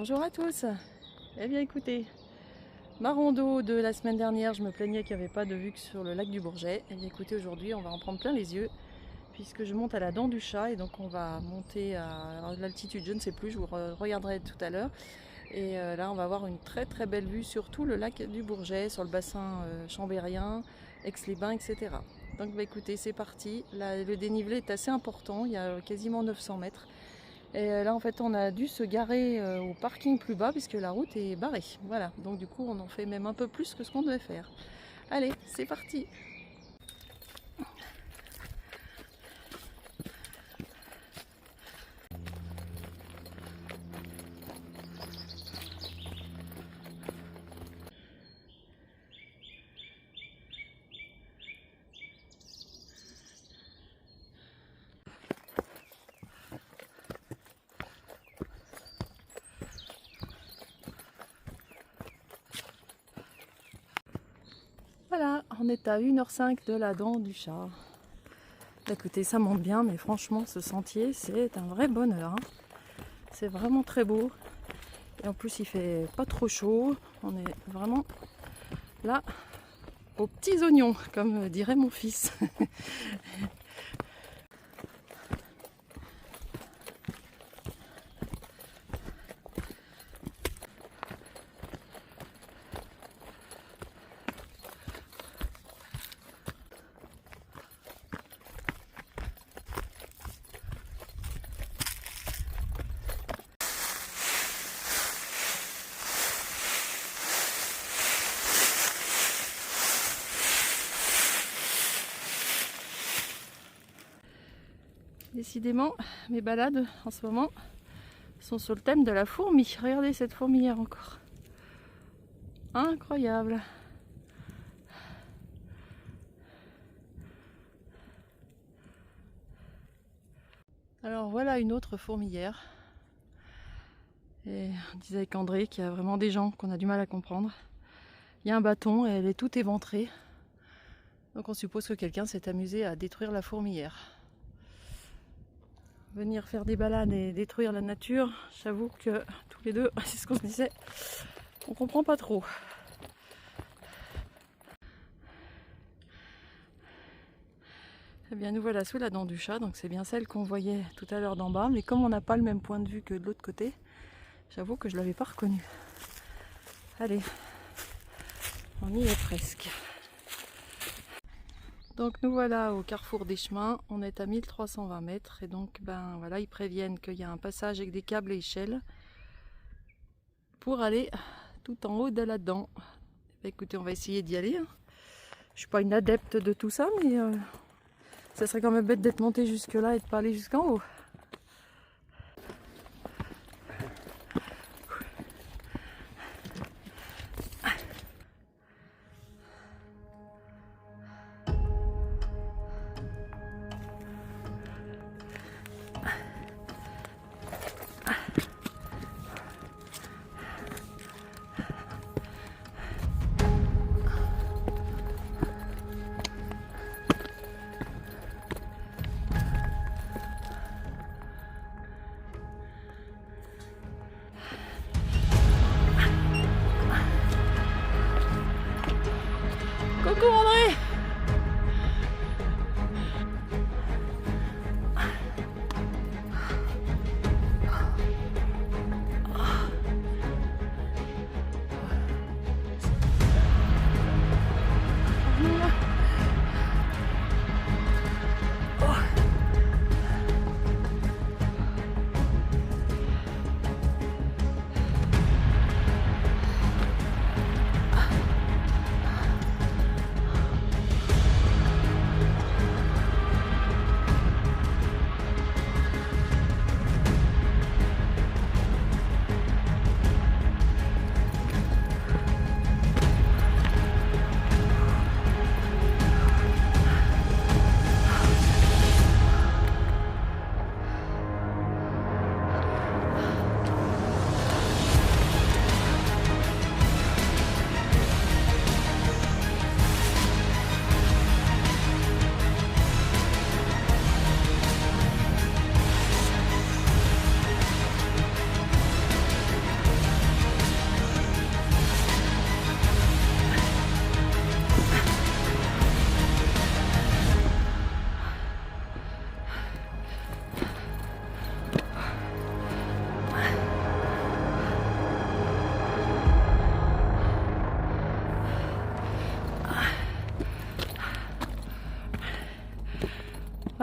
Bonjour à tous. Eh bien écoutez, ma rando de la semaine dernière, je me plaignais qu'il n'y avait pas de vue sur le lac du Bourget. Eh bien écoutez, aujourd'hui on va en prendre plein les yeux puisque je monte à la Dent du Chat et donc on va monter à l'altitude, je ne sais plus, je vous regarderai tout à l'heure. Et là on va avoir une très très belle vue sur tout le lac du Bourget, sur le bassin chambérien, Aix-les-Bains, etc. Donc bah, écoutez, c'est parti. Là, le dénivelé est assez important, il y a quasiment 900 mètres. Et là en fait on a dû se garer au parking plus bas puisque la route est barrée. Voilà, donc du coup on en fait même un peu plus que ce qu'on devait faire. Allez, c'est parti! Voilà, on est à 1h05 de la Dent du Chat. Écoutez, ça monte bien, mais franchement ce sentier c'est un vrai bonheur, hein. C'est vraiment très beau. Et en plus il fait pas trop chaud. On est vraiment là aux petits oignons, comme dirait mon fils. Décidément, mes balades en ce moment sont sur le thème de la fourmi. Regardez cette fourmilière encore. Incroyable. Alors voilà une autre fourmilière. Et on disait avec André qu'il y a vraiment des gens qu'on a du mal à comprendre. Il y a un bâton et elle est toute éventrée. Donc on suppose que quelqu'un s'est amusé à détruire la fourmilière. Venir faire des balades et détruire la nature, j'avoue que tous les deux, c'est ce qu'on se disait, on comprend pas trop. Eh bien nous voilà sous la Dent du Chat, donc c'est bien celle qu'on voyait tout à l'heure d'en bas, mais comme on n'a pas le même point de vue que de l'autre côté, j'avoue que je l'avais pas reconnue. Allez, on y est presque. Donc nous voilà au carrefour des chemins, on est à 1320 mètres et donc ben voilà, ils préviennent qu'il y a un passage avec des câbles et échelles pour aller tout en haut de la dent. Écoutez, on va essayer d'y aller. Je suis pas une adepte de tout ça, mais ça serait quand même bête d'être monté jusque là et de pas aller jusqu'en haut.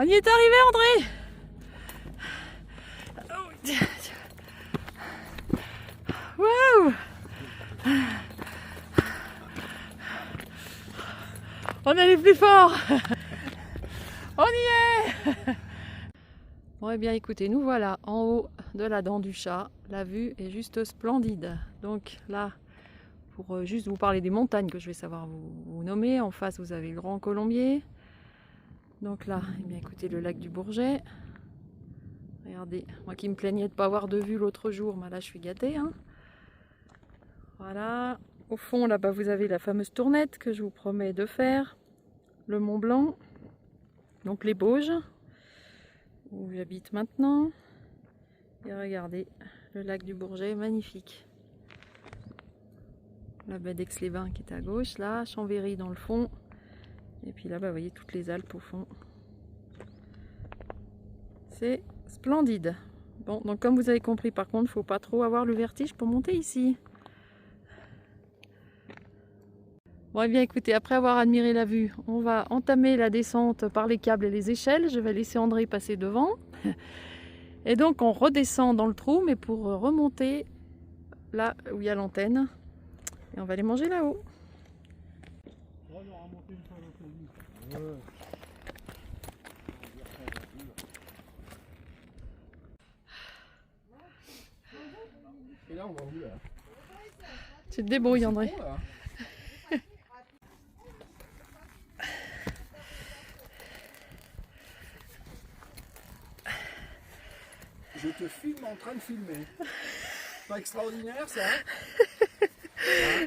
On y est arrivé, André. Waouh! On est les plus forts. On y est. Bon, eh bien écoutez, nous voilà en haut de la dent du chat. La vue est juste splendide. Donc là, pour juste vous parler des montagnes que je vais savoir vous nommer, en face vous avez le Grand Colombier. Donc là, eh bien écoutez, le lac du Bourget. Regardez, moi qui me plaignais de ne pas avoir de vue l'autre jour, mais là je suis gâtée, hein. Voilà, au fond là-bas vous avez la fameuse tournette que je vous promets de faire. Le Mont Blanc, donc les Bauges, où j'habite maintenant. Et regardez, le lac du Bourget, magnifique. La baie d'Aix-les-Bains qui est à gauche, là, Chambéry dans le fond. Et puis là, bah, vous voyez toutes les Alpes au fond. C'est splendide. Bon, donc comme vous avez compris, par contre, il ne faut pas trop avoir le vertige pour monter ici. Bon, eh bien écoutez, après avoir admiré la vue, on va entamer la descente par les câbles et les échelles. Je vais laisser André passer devant. Et donc on redescend dans le trou, mais pour remonter là où il y a l'antenne. Et on va aller manger là-haut. Et là on va où là? Tu te débrouilles, André. Bon, là. Je te filme en train de filmer. Pas extraordinaire ça? Hein?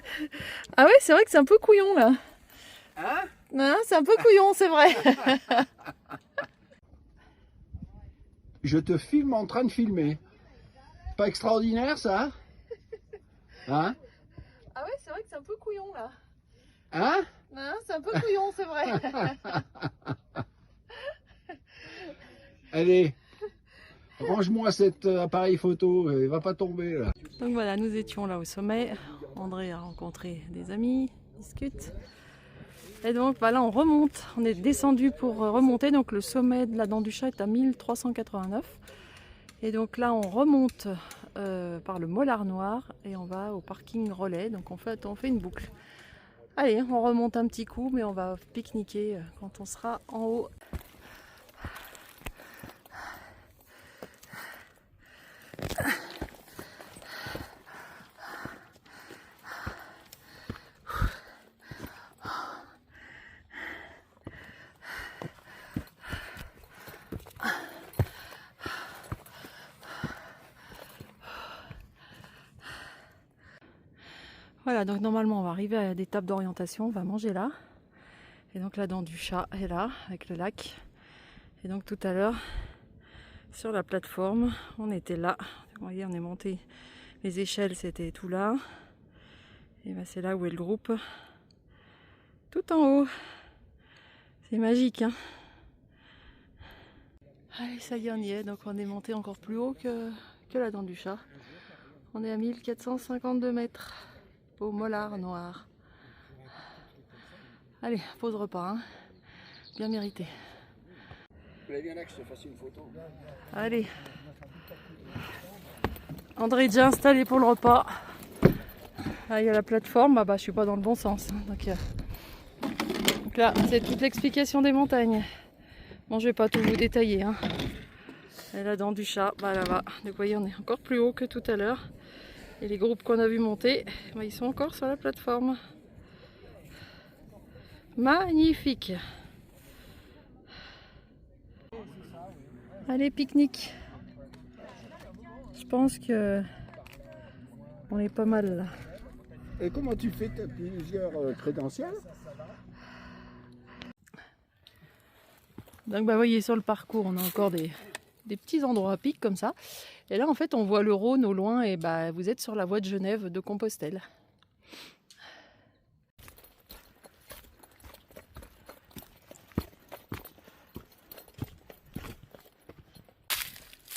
Ah ouais, c'est vrai que c'est un peu couillon là. Hein? Non, c'est un peu couillon, c'est vrai. Je te filme en train de filmer. Pas extraordinaire ça? Hein? Ah ouais, c'est vrai que c'est un peu couillon là. Hein? Non, c'est un peu couillon, c'est vrai. Allez, range-moi cet appareil photo, il va pas tomber là. Donc voilà, nous étions là au sommet. André a rencontré des amis, discute. Et donc bah là on remonte, on est descendu pour remonter. Donc le sommet de la Dent du Chat est à 1389. Et donc là on remonte par le Mollard Noir et on va au parking relais. Donc on fait une boucle. Allez, on remonte un petit coup, mais on va pique-niquer quand on sera en haut. Voilà, donc normalement on va arriver à des tables d'orientation, on va manger là. Et donc la Dent du Chat est là, avec le lac. Et donc tout à l'heure, sur la plateforme, on était là. Vous voyez, on est monté. Les échelles, c'était tout là. Et ben c'est là où est le groupe. Tout en haut. C'est magique, hein. Allez, ça y est, on y est. Donc on est monté encore plus haut que la Dent du Chat. On est à 1452 mètres. Au Mollard Noir. Allez, pause repas, hein. Bien mérité. Viens là que je te fasse une photo. Allez. André est déjà installé pour le repas. Là, il y a la plateforme. Ah bah, je suis pas dans le bon sens. Hein. Donc là, c'est toute l'explication des montagnes. Bon, je vais pas tout vous détailler. Hein. Et la Dent du Chat, bah là-bas. Donc, vous voyez, on est encore plus haut que tout à l'heure. Et les groupes qu'on a vu monter, bah, ils sont encore sur la plateforme. Magnifique. Allez, pique-nique. Je pense que on est pas mal là. Et comment tu fais? Tu as plusieurs crédentiels? Donc bah, vous voyez, sur le parcours, on a encore des petits endroits à pic comme ça. Et là, en fait, on voit le Rhône au loin et bah, vous êtes sur la voie de Genève de Compostelle.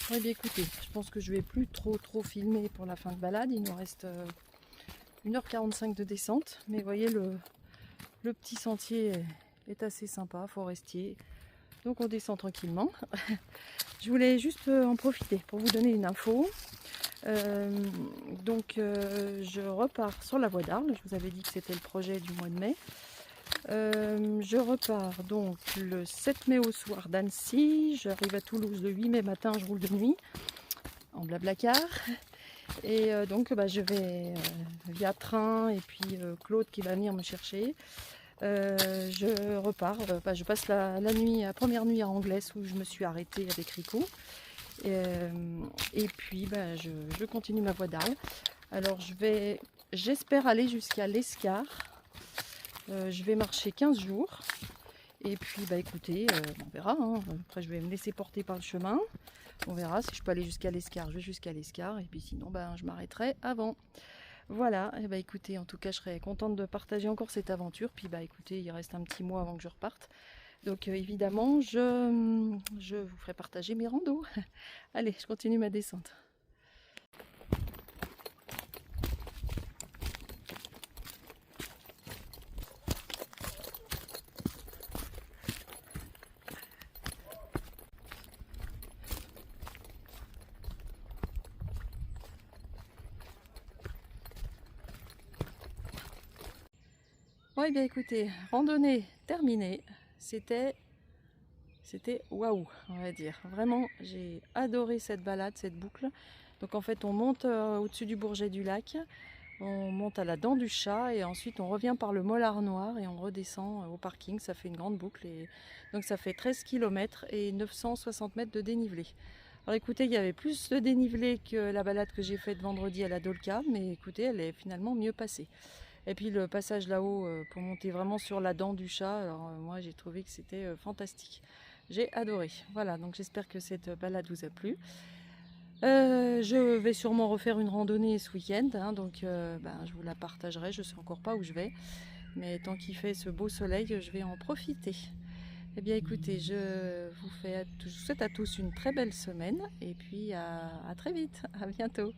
Ouais, bien écoutez, je pense que je vais plus trop filmer pour la fin de balade. Il nous reste 1h45 de descente. Mais vous voyez, le petit sentier est assez sympa, forestier. Donc on descend tranquillement. Je voulais juste en profiter pour vous donner une info. Je repars sur la voie d'Arles. Je vous avais dit que c'était le projet du mois de mai. Je repars donc le 7 mai au soir d'Annecy. J'arrive à Toulouse le 8 mai matin, je roule de nuit en Blablacar. Et je vais via train et puis Claude qui va venir me chercher. Je repars, je passe la première nuit à Anglès où je me suis arrêtée avec Rico. Et puis je continue ma voie d'Arles. Alors j'espère aller jusqu'à l'Escar. Je vais marcher 15 jours. Et puis écoutez, on verra. Hein. Après je vais me laisser porter par le chemin. On verra si je peux aller jusqu'à l'Escar, je vais jusqu'à l'Escar. Et puis sinon je m'arrêterai avant. Voilà, et écoutez, en tout cas je serais contente de partager encore cette aventure. Puis écoutez, il reste un petit mois avant que je reparte. Donc évidemment, je vous ferai partager mes randos. Allez, je continue ma descente. Bon, bien écoutez, randonnée terminée. C'était waouh, on va dire. Vraiment, j'ai adoré cette balade, cette boucle. Donc en fait, on monte au-dessus du Bourget du Lac, on monte à la Dent du Chat et ensuite on revient par le Mollard Noir et on redescend au parking. Ça fait une grande boucle et donc ça fait 13 km et 960 mètres de dénivelé. Alors écoutez, il y avait plus de dénivelé que la balade que j'ai faite vendredi à la Dolca, mais écoutez, elle est finalement mieux passée. Et puis le passage là-haut pour monter vraiment sur la Dent du Chat, alors moi j'ai trouvé que c'était fantastique. J'ai adoré. Voilà, donc j'espère que cette balade vous a plu. Je vais sûrement refaire une randonnée ce week-end, hein, donc je vous la partagerai. Je ne sais encore pas où je vais, mais tant qu'il fait ce beau soleil, je vais en profiter. Eh bien écoutez, je vous souhaite à tous une très belle semaine et puis à très vite, à bientôt.